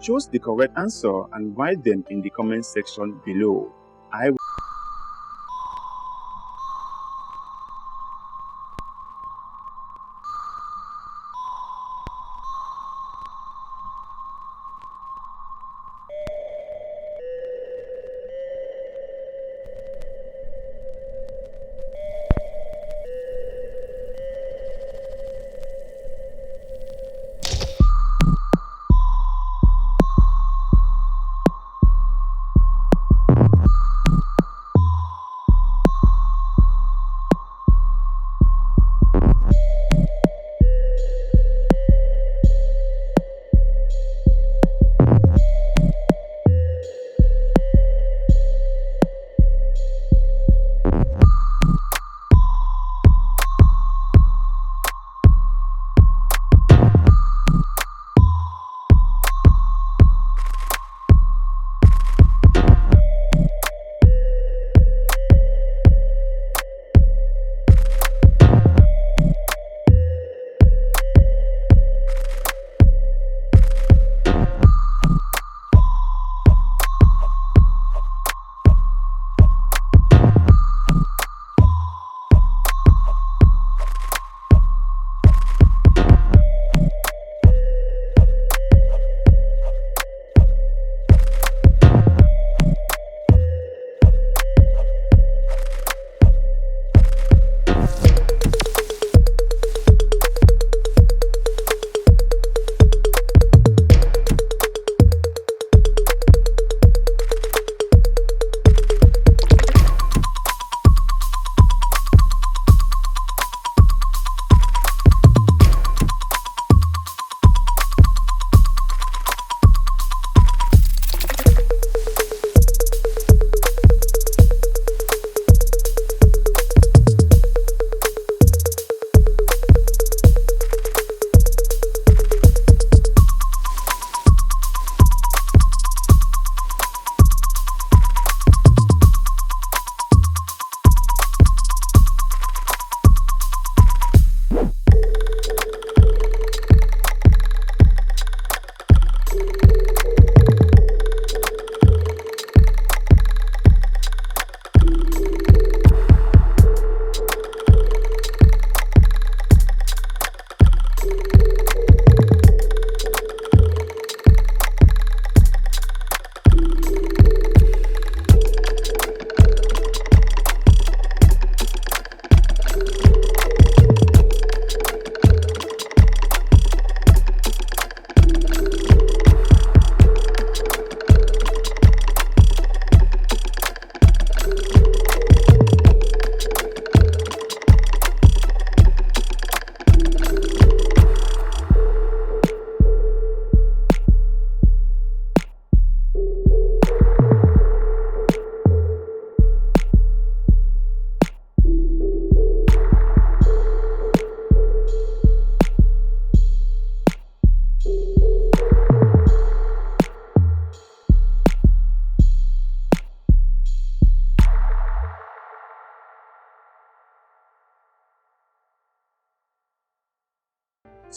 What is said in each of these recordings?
Choose the correct answer and write them in the comment section below.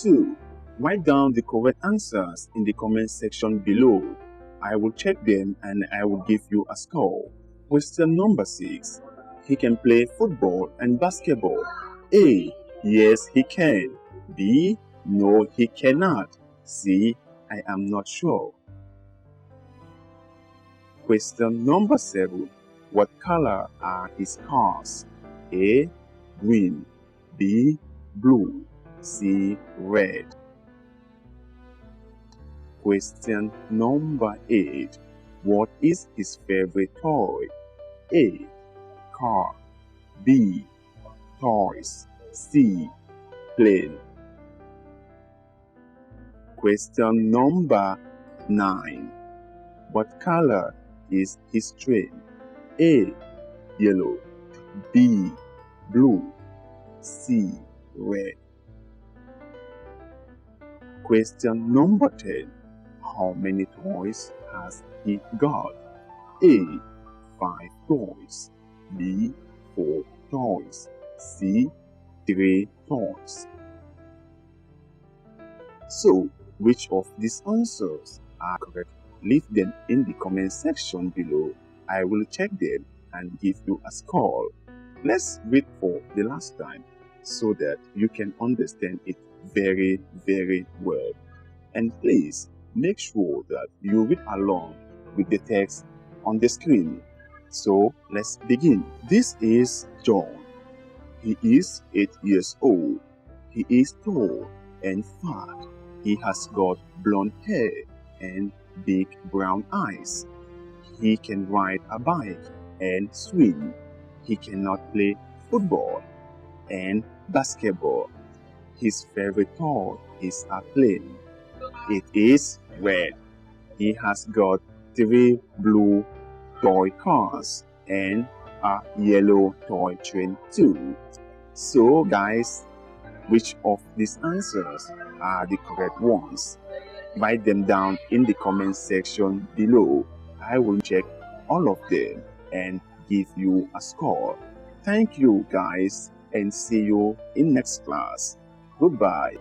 Two, write down the correct answers in the comment section below. I will check them and I will give you a score. Question number 6. He can play football and basketball. A. Yes, he can. B. No, he cannot. C. I am not sure. Question number 7. What color are his cars? A. Green. B. Blue. C. Red. Question number 8. What is his favorite toy? A. Car. B. Toys. C. Plane. Question number 9. What color is his train? A. Yellow. B. Blue. C. Red. Question number 10. How many toys has he got? A. 5 toys. B. 4 toys. C. 3 toys. So, which of these answers are correct, leave them in the comment section below. I will check them and give you a score. Let's read for the last time so that you can understand it very, very well. And please make sure that you read along with the text on the screen. So let's begin. This is John. He is 8 years old. He is tall and fat. He has got blonde hair and big brown eyes. He can ride a bike and swim. He cannot play football and basketball. His favorite toy is a plane. It is red. He has got 3 blue toy cars and a yellow toy train too. So guys, which of these answers are the correct ones? Write them down in the comment section below. I will check all of them and give you a score. Thank you guys and see you in next class. Goodbye.